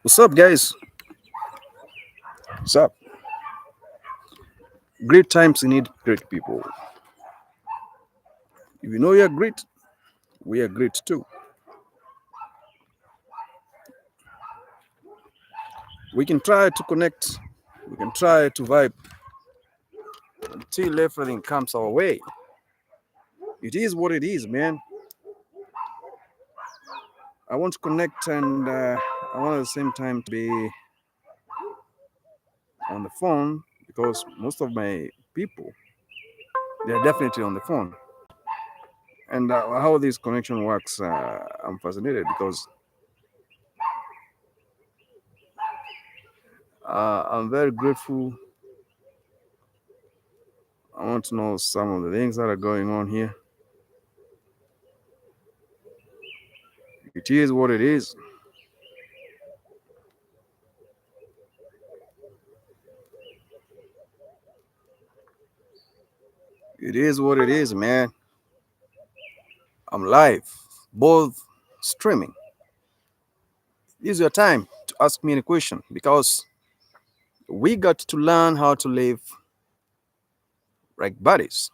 What's up, guys? What's up? Great times need great people. If you know you're great, we are great too. We can try to connect, we can try to vibe until everything comes our way. It is what it is, man. I want to connect and I want at the same time to be on the phone because most of my people, they're definitely on the phone. And how this connection works, I'm fascinated because I'm very grateful. I want to know some of the things that are going on here. It is what it is. It is what it is, man. I'm live, both streaming. Use your time to ask me any question because we got to learn how to live like buddies.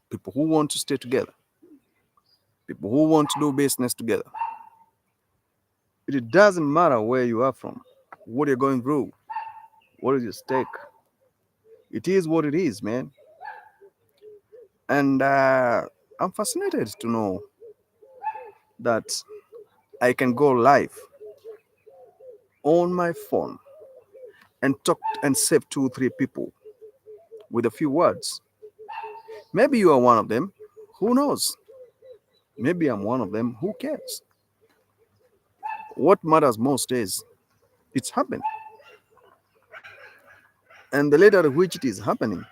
People who want to stay together, people who want to do business together. It doesn't matter where you are from, what you're going through, what is your stake. It is what it is, man. And I'm fascinated to know that I can go live on my phone and talk and save 2 3 people with a few words. Maybe you are one of them. Who knows? Maybe I'm one of them. Who cares? What matters most is it's happened. And the later at which it is happening,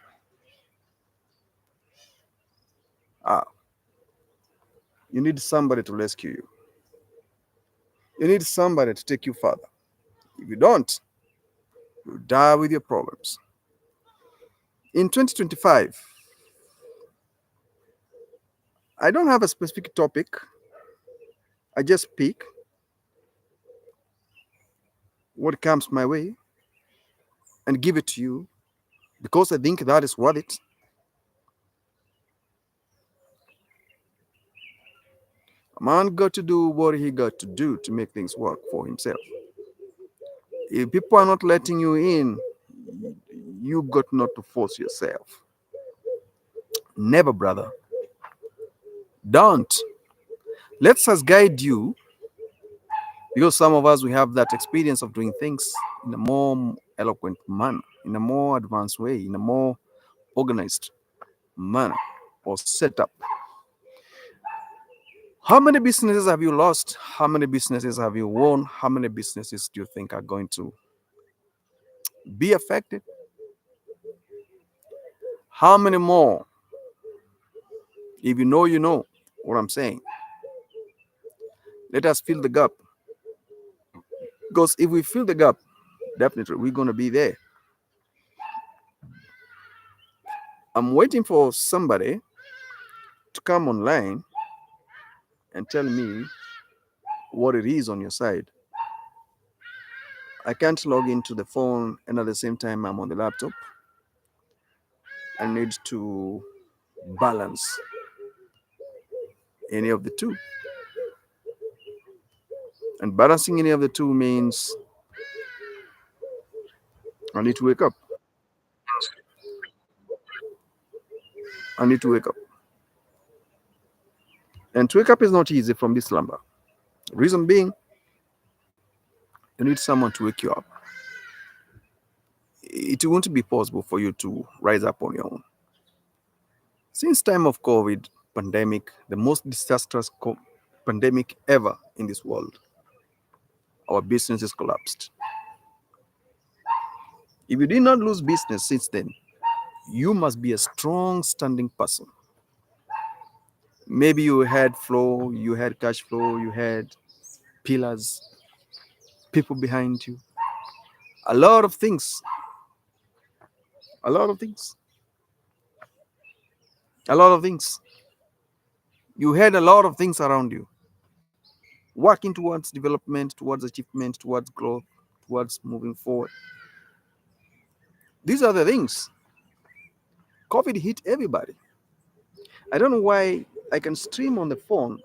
ah, you need somebody to rescue you. You need somebody to take you further. If you don't, you die with your problems. In 2025, I don't have a specific topic. I just pick what comes my way and give it to you because I think that is worth it. A man got to do what he got to do to make things work for himself. If people are not letting you in, you got not to force yourself. Never, brother. Don't. Let us guide you because some of us we have that experience of doing things in a more eloquent manner, in a more advanced way, in a more organized manner or setup. How many businesses have you lost? How many businesses have you won? How many businesses do you think are going to be affected? How many more? If you know what I'm saying. Let us fill the gap. Because if we fill the gap, definitely we're going to be there. I'm waiting for somebody to come online and tell me what it is on your side. I can't log into the phone and at the same time I'm on the laptop. I need to balance any of the two. And balancing any of the two means I need to wake up. I need to wake up. And to wake up is not easy from this slumber. Reason being, you need someone to wake you up. It won't be possible for you to rise up on your own. Since time of COVID pandemic, the most disastrous pandemic ever in this world, our businesses collapsed. If you did not lose business since then, you must be a strong standing person. Maybe you had flow, you had cash flow, you had pillars, people behind you, a lot of things, a lot of things, a lot of things. You had a lot of things around you, working towards development, towards achievement, towards growth. towards moving forward. These are the things. COVID hit everybody. I don't know why I can stream on the phone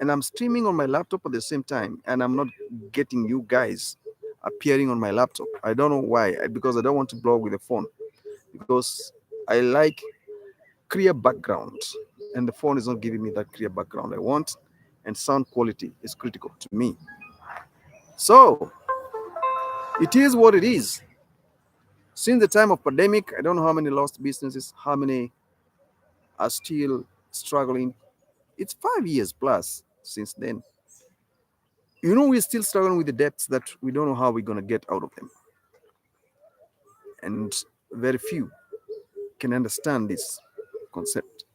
and I'm streaming on my laptop at the same time and I'm not getting you guys appearing on my laptop. I don't know why. Because I don't want to blog with the phone. Because I like clear background and the phone is not giving me that clear background I want, and sound quality is critical to me. So it is what it is. Since the time of pandemic, I don't know how many lost businesses, how many are still struggling. It's 5 years plus since then. We're still struggling with the debts that we don't know how we're going to get out of them. And very few can understand this concept.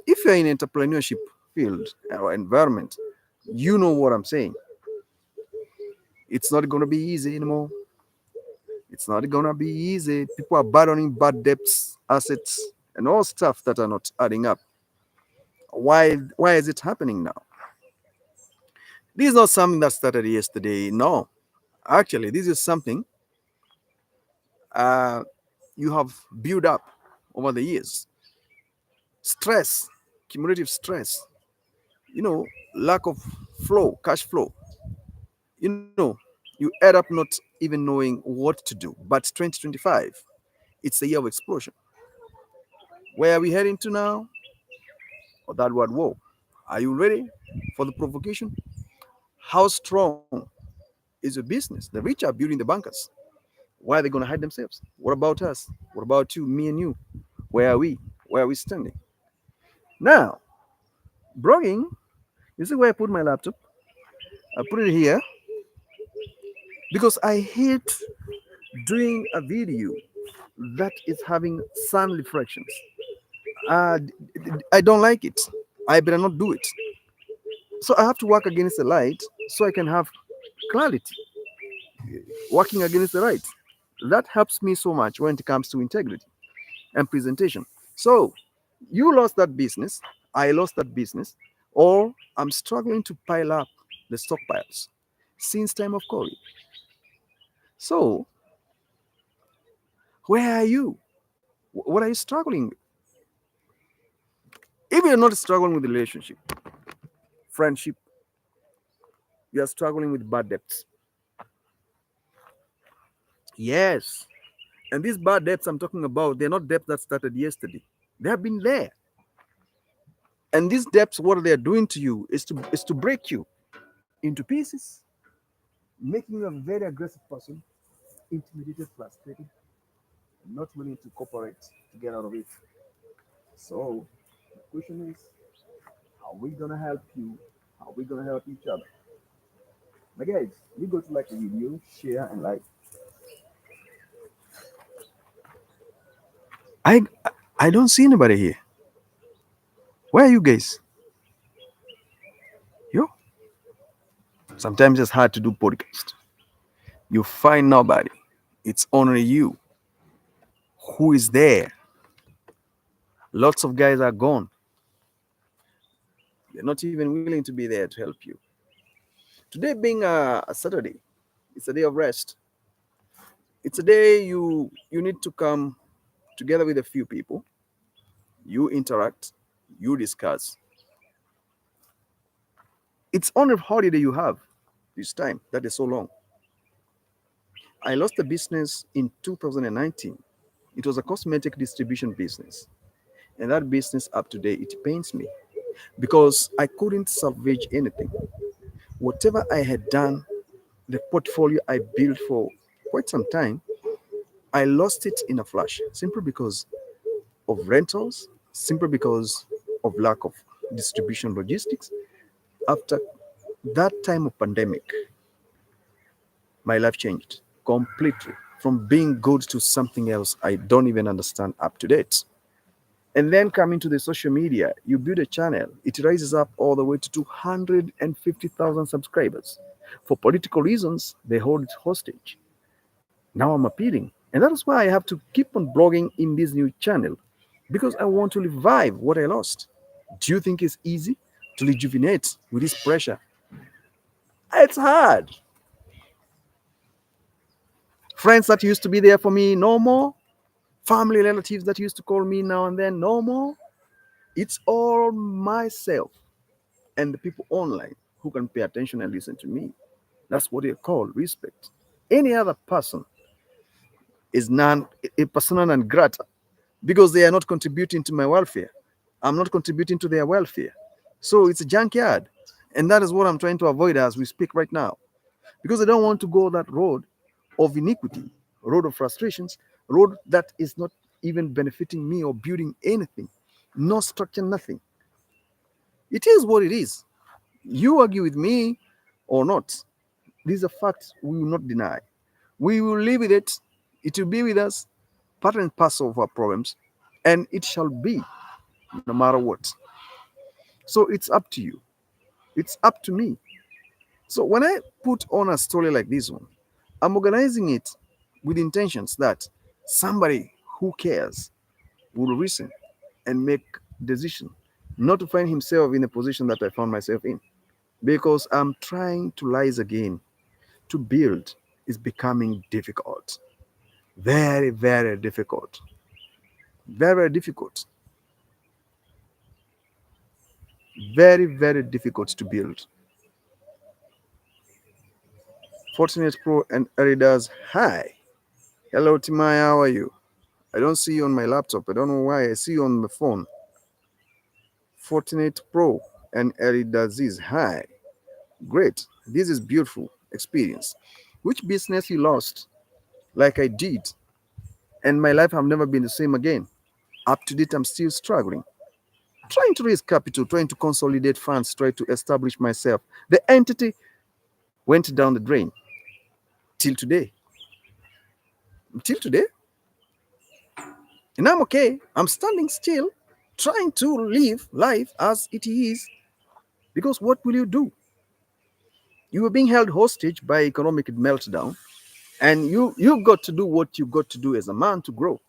If you're in entrepreneurship field or environment, you know what I'm saying. It's not going to be easy anymore. It's not going to be easy. People are burdening bad debts, assets, and all stuff that are not adding up. Why is it happening now? This is not something that started yesterday. No, actually, this is something uh, you have built up over the years. Stress, cumulative stress, lack of flow, cash flow. You end up not even knowing what to do. But 2025, it's the year of explosion. Where are we heading to now? Or that word, whoa. Are you ready for the provocation? How strong is your business? The rich are building the bunkers. Why are they going to hide themselves? What about us? What about you, me and you? Where are we? Where are we standing? Now, blogging, you see where I put my laptop? I put it here because I hate doing a video that is having sun reflections. Uh, I don't like it. I better not do it. So I have to work against the light so I can have clarity. Working against the light. That helps me so much when it comes to integrity and presentation. So you lost that business, I lost that business, or I'm struggling to pile up the stockpiles since time of COVID. So where are you? What are you struggling with? If you're not struggling with relationship, friendship, you are struggling with bad debts. Yes. And these bad debts I'm talking about, they're not debts that started yesterday. They have been there. And these debts, what they're doing to you is to break you into pieces, making you a very aggressive person, intimidated, frustrated, and not willing to cooperate to get out of it. So the question is, how are we gonna help you? How are we gonna help each other? My guys, you go to like the video, share and like. I I don't see anybody here. Where are you guys? Yo, sometimes it's hard to do podcast. You find nobody. It's only you who is there. Lots of guys are gone. They're not even willing to be there to help you. Today being a Saturday, it's a day of rest. It's a day you need to come together with a few people. You interact, you discuss. It's only a holiday you have this time. That is so long. I lost the business in 2019. It was a cosmetic distribution business. And that business up to date, it pains me because I couldn't salvage anything. Whatever I had done, the portfolio I built for quite some time, I lost it in a flash simply because of rentals, simply because of lack of distribution logistics. After that time of pandemic, my life changed completely from being good to something else I don't even understand up to date. And then coming to the social media, you build a channel, it rises up all the way to 250,000 subscribers. For political reasons, they hold it hostage. Now I'm appealing. And that is why I have to keep on blogging in this new channel because I want to revive what I lost. Do you think it's easy to rejuvenate with this pressure? It's hard. Friends that used to be there for me, no more. Family relatives that used to call me now and then, no more. It's all myself and the people online who can pay attention and listen to me. That's what they call respect. Any other person is non a persona non grata because they are not contributing to my welfare. I'm not contributing to their welfare. So it's a junkyard. And that is what I'm trying to avoid as we speak right now. Because I don't want to go that road of iniquity, road of frustrations, road that is not even benefiting me or building anything, no structure, nothing. It is what it is. You argue with me or not. These are facts we will not deny. We will live with it. It will be with us, part and parcel of our problems, and it shall be no matter what. So it's up to you. It's up to me. So when I put on a story like this one, I'm organizing it with intentions that somebody who cares will listen and make decision, not to find himself in a position that I found myself in. Because I'm trying to rise again. To build is becoming difficult. Very, very difficult. Very, very difficult. Very, very difficult to build. Fortinet Pro and Eridas, hi. Hello, Timaya, how are you? I don't see you on my laptop. I don't know why. I see you on the phone. Fortinet Pro and Eridaziz, hi. Great. This is beautiful experience. Which business you lost, like I did, and my life have never been the same again. Up to date, I'm still struggling. Trying to raise capital, trying to consolidate funds, trying to establish myself. The entity went down the drain till today. Till today, and I'm okay. I'm standing still, trying to live life as it is. Because what will you do? You were being held hostage by economic meltdown, and you got to do what you got to do as a man to grow.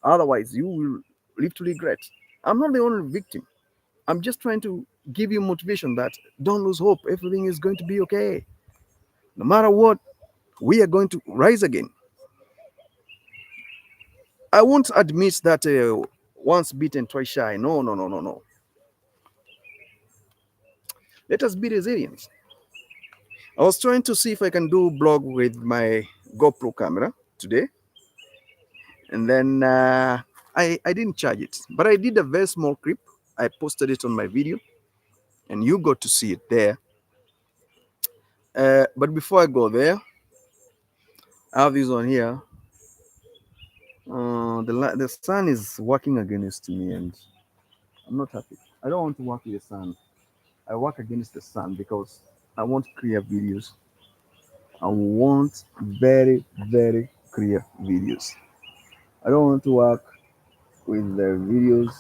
Otherwise, you will live to regret. I'm not the only victim. I'm just trying to give you motivation that don't lose hope. Everything is going to be okay. No matter what, we are going to rise again. I won't admit that once beaten, twice shy. No, no, no, no, no. Let us be resilient. I was trying to see if I can do blog with my GoPro camera today, and then I didn't charge it, but I did a very small clip. I posted it on my video, and you got to see it there. But before I go there, I have this on here. The sun is working against me, and I'm not happy. I don't want to work with the sun. I work against the sun because I want clear videos. I want very, very clear videos. I don't want to work with the videos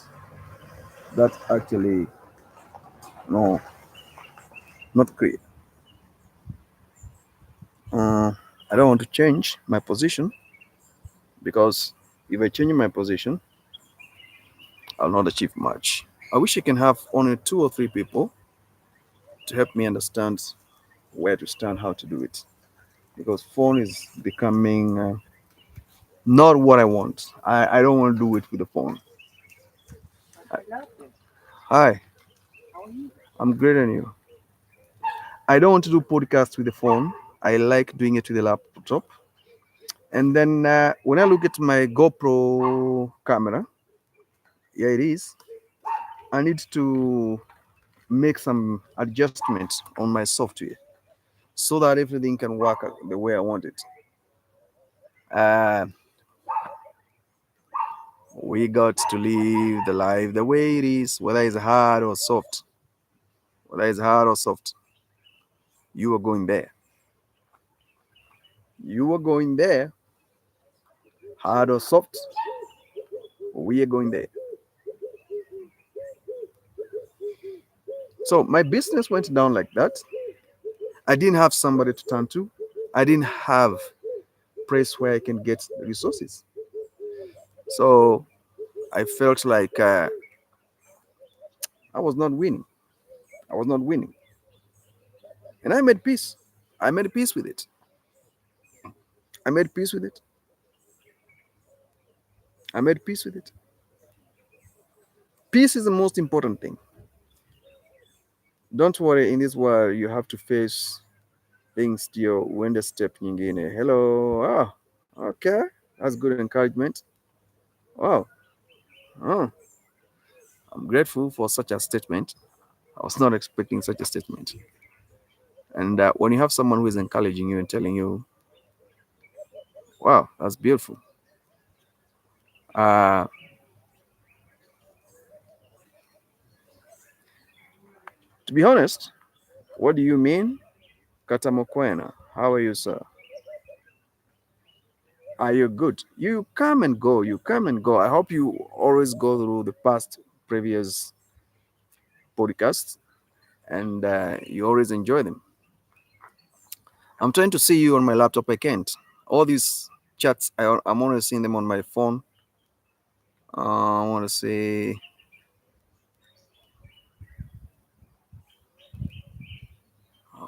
that actually no, not clear. Uh, I don't want to change my position because if I change my position, I'll not achieve much. I wish I can have only 2 or 3 people to help me understand where to stand, how to do it. Because phone is becoming not what I want. I don't want to do it with the phone. Hi, I'm great on you. I don't want to do podcasts with the phone. I like doing it with the laptop. And then when I look at my GoPro camera, yeah, it is. I need to make some adjustments on my software so that everything can work the way I want it. Uh, we got to live the life the way it is, whether it's hard or soft. Whether it's hard or soft, you are going there. You are going there, hard or soft, we are going there. So my business went down like that. I didn't have somebody to turn to. I didn't have place where I can get the resources. So I felt like I was not winning. I was not winning. And I made peace. I made peace with it. I made peace with it. I made peace with it. Peace is the most important thing. Don't worry, in this world, you have to face things to your window step nyingine. Hello. Okay. That's good encouragement. Wow. Oh, I'm grateful for such a statement. I was not expecting such a statement. And when you have someone who is encouraging you and telling you, wow, that's beautiful. Uh, to be honest, what do you mean? Katamokwena, how are you, sir? Are you good? You come and go. You come and go. I hope you always go through the past previous podcasts and you always enjoy them. I'm trying to see you on my laptop. I can't. All these chats, I'm only seeing them on my phone. I want to say,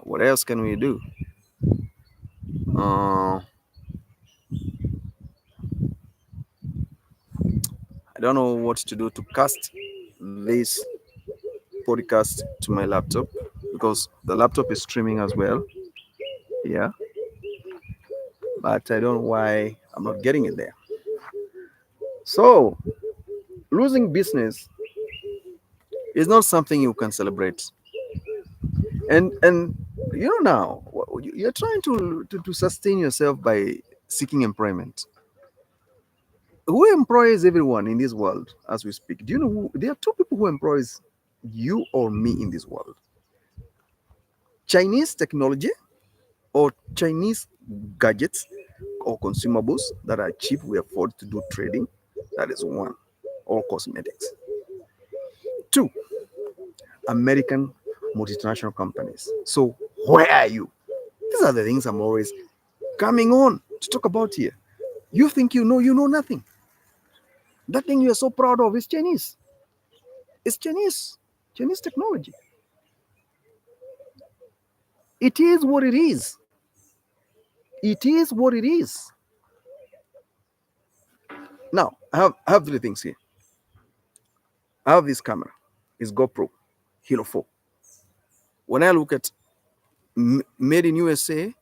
what else can we do? I don't know what to do to cast this podcast to my laptop because the laptop is streaming as well. Yeah, but I don't know why I'm not getting it there. So, losing business is not something you can celebrate. And you know now you're trying to sustain yourself by seeking employment. Who employs everyone in this world as we speak? Do you know there are two people who employs you or me in this world? Chinese technology or Chinese gadgets or consumables that are cheap, we afford to do trading. That is one. Or cosmetics. Two, American multinational companies. So where are you? These are the things I'm always coming on to talk about here. You think you know nothing. That thing you are so proud of is Chinese. It's Chinese technology. It is what it is. It is what it is. Now, I have three things here. I have this camera. It's GoPro Hero 4. When I look at made in USA,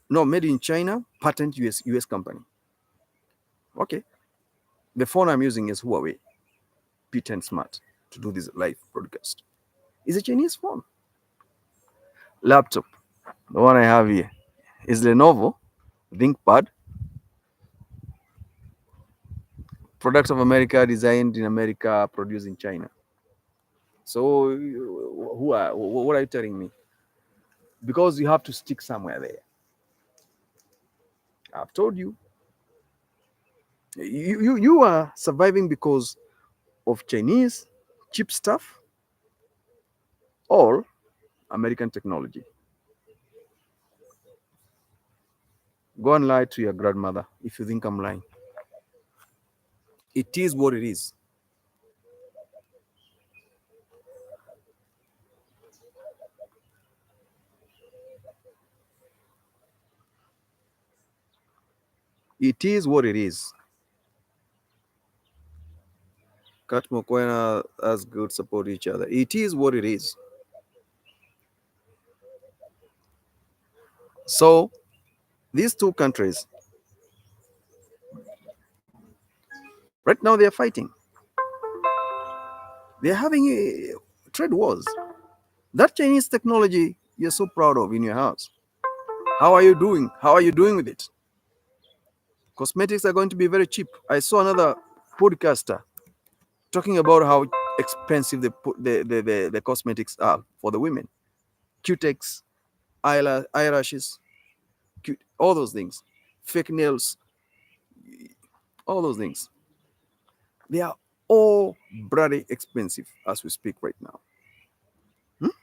no, made in China, patent US company. Okay. The phone I'm using is Huawei P10 Smart to do this live broadcast. It's a Chinese phone. Laptop, the one I have here, is Lenovo ThinkPad, product of America, designed in America, produced in China. So, what are you telling me? Because you have to stick somewhere there. I've told you. You are surviving because of Chinese cheap stuff or American technology. Go and lie to your grandmother if you think I'm lying. It is what it is. It is what it is. Kat Mokwena, as good support each other. It is what it is. So these two countries, right now, they are fighting. They are having trade wars. That Chinese technology you're so proud of in your house. How are you doing? How are you doing with it? Cosmetics are going to be very cheap. I saw another podcaster talking about how expensive the cosmetics are for the women. Cutex, eyelashes, all those things. Fake nails, all those things. They are all bloody expensive as we speak right now. Hmm?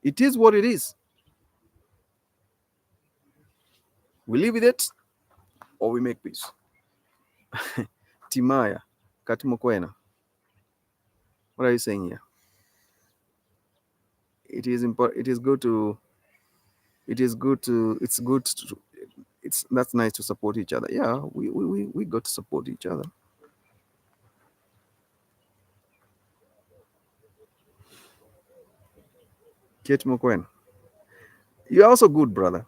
It is what it is. We live with it or we make peace. Timaya, Katimokwena. What are you saying here? It is important. It is good to it's good to, it's that's nice to support each other. Yeah, we got to support each other. Kate Mokwen, you're also good, brother.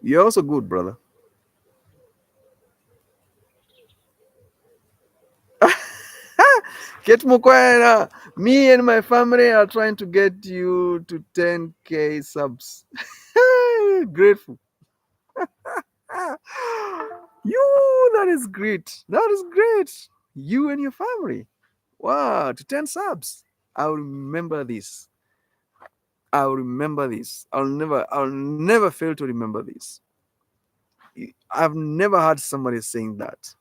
You're also good, brother. Kate Mokwen, me and my family are trying to get you to 10K subs. Grateful. That is great. That is great. You and your family. Wow, to 10 subs. I'll remember this. I'll remember this. I'll never fail to remember this. I've never heard somebody saying that.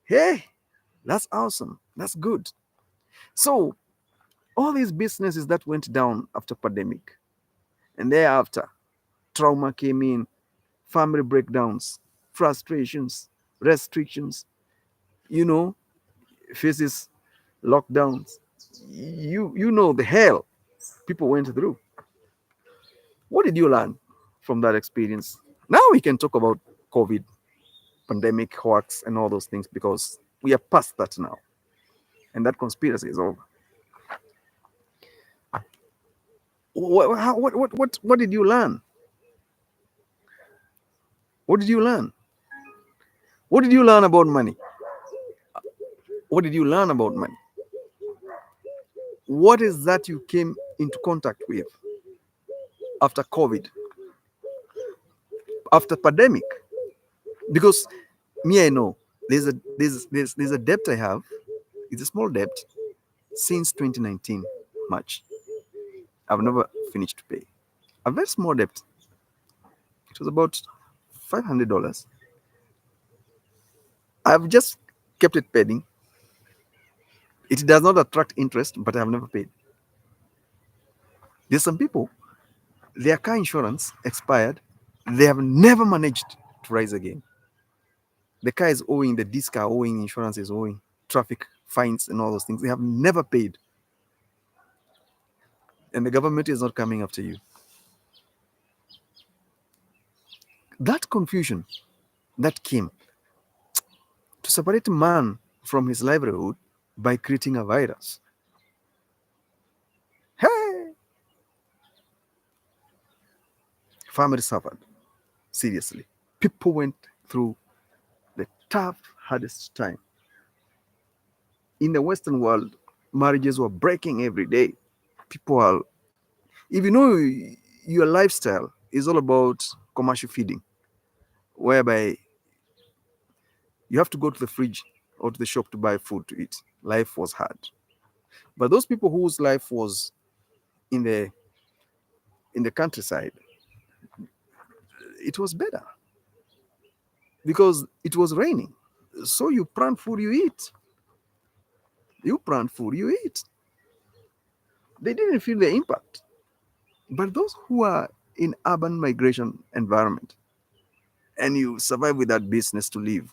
Hey, that's awesome. That's good. So all these businesses that went down after pandemic, and thereafter, trauma came in, family breakdowns, frustrations, restrictions, you know, faces lockdowns. You know the hell people went through. What did you learn from that experience? Now we can talk about COVID, pandemic, hoax, and all those things because we are past that now, and that conspiracy is over. What did you learn? What did you learn? What did you learn about money? What did you learn about money? What is that you came into contact with after COVID, after pandemic? Because me, I know there's a debt I have. It's a small debt since 2019 March. I've never finished to pay. A very small debt. It was about $500. I've just kept it pending. It does not attract interest, but I've never paid. There's some people, their car insurance expired. They have never managed to rise again. The car is owing, the disc are owing, insurance is owing, traffic fines and all those things. They have never paid. And the government is not coming after you. That confusion that came to separate man from his livelihood by creating a virus. Hey! Family suffered seriously. People went through the tough, hardest time. In the Western world, marriages were breaking every day. People are, if you know your lifestyle is all about commercial feeding, whereby you have to go to the fridge or to the shop to buy food to eat. Life was hard. But those people whose life was in the countryside, it was better because it was raining. So you plant food, you eat. You plant food, you eat. They didn't feel the impact. But those who are in urban migration environment and you survive with that business to live,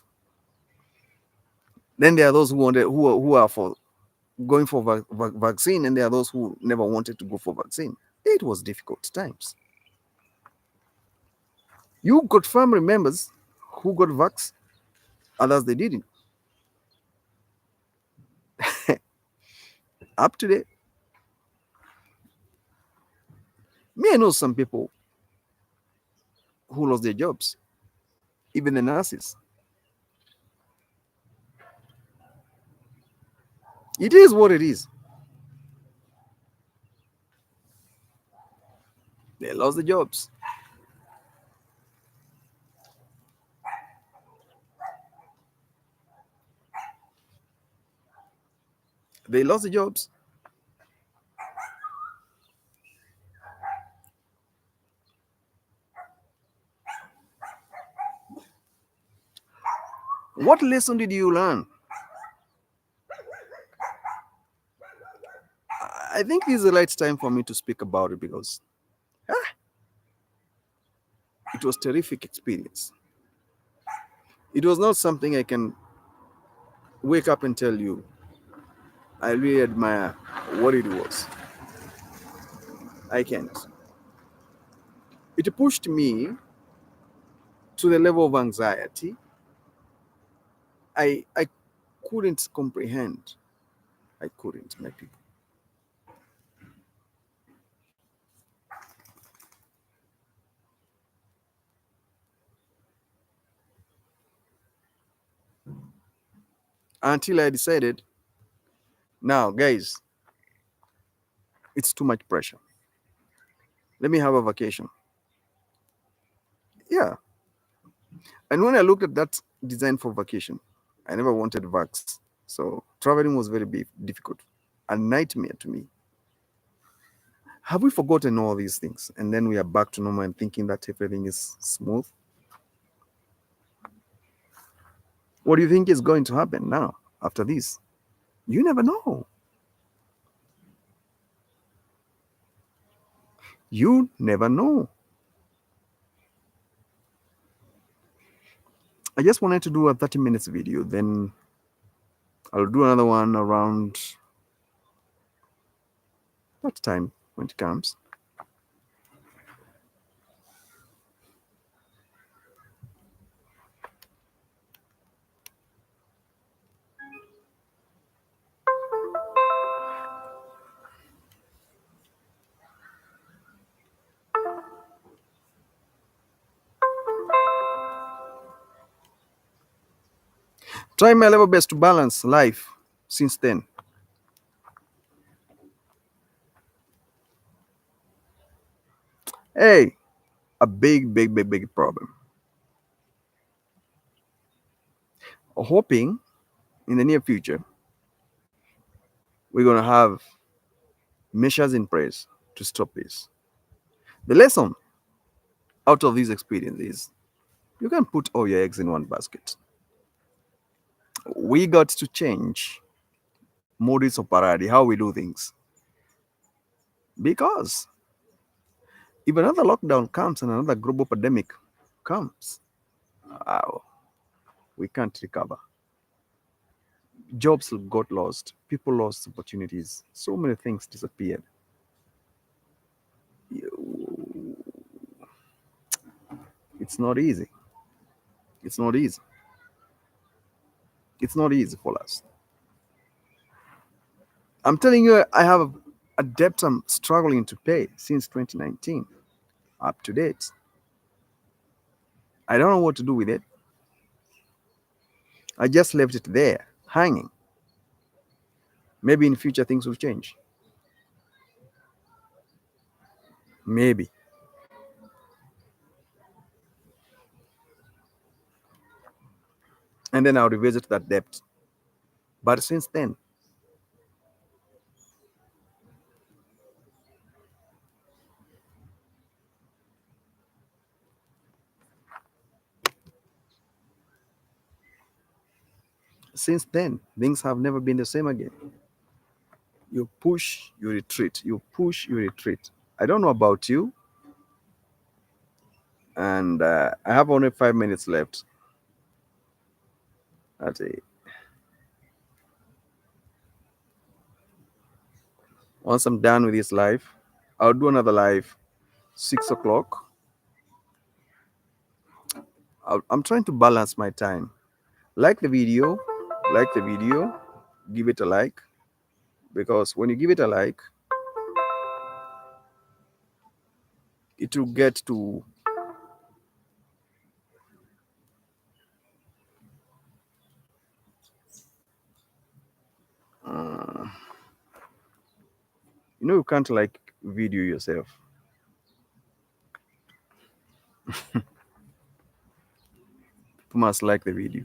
then there are those who are for going for vaccine, and there are those who never wanted to go for vaccine. It was difficult times. You got family members who got vax, others they didn't. Up to date, me I know some people who lost their jobs, even the nurses. It is what it is. They lost the jobs. They lost the jobs. What lesson did you learn? I think this is the right time for me to speak about it because it was terrific experience. It was not something I can wake up and tell you. I really admire what it was. I can't. It pushed me to the level of anxiety I couldn't comprehend. I couldn't, my people. Until I decided, now, guys, it's too much pressure. Let me have a vacation. Yeah. And when I looked at that design for vacation, I never wanted vax. So traveling was very difficult, a nightmare to me. Have we forgotten all these things? And then we are back to normal and thinking that everything is smooth. What do you think is going to happen now after this? You never know. You never know. I just wanted to do a 30 minutes video. Then I'll do another one around that time when it comes. Try my level best to balance life since then. Hey, a big problem. Hoping in the near future we're going to have measures in place to stop this. The lesson out of these experiences, you can't put all your eggs in one basket. We got to change modus operandi, how we do things. Because if another lockdown comes and another global pandemic comes, wow, we can't recover. Jobs got lost, people lost opportunities, so many things disappeared. It's not easy. It's not easy. It's not easy for us. I'm telling you, I have a debt I'm struggling to pay since 2019, up to date. I don't know what to do with it. I just left it there, hanging. Maybe in future things will change. Maybe. And then I'll revisit that debt. But since then, things have never been the same again. You push, you retreat. You push, you retreat. I don't know about you. And I have only 5 minutes left. That's it. Once I'm done with this live, I'll do another live 6 o'clock. I'm trying to balance my time. Like the video, give it a like. Because when you give it a like, it will get to you can't like video yourself. You must like the video.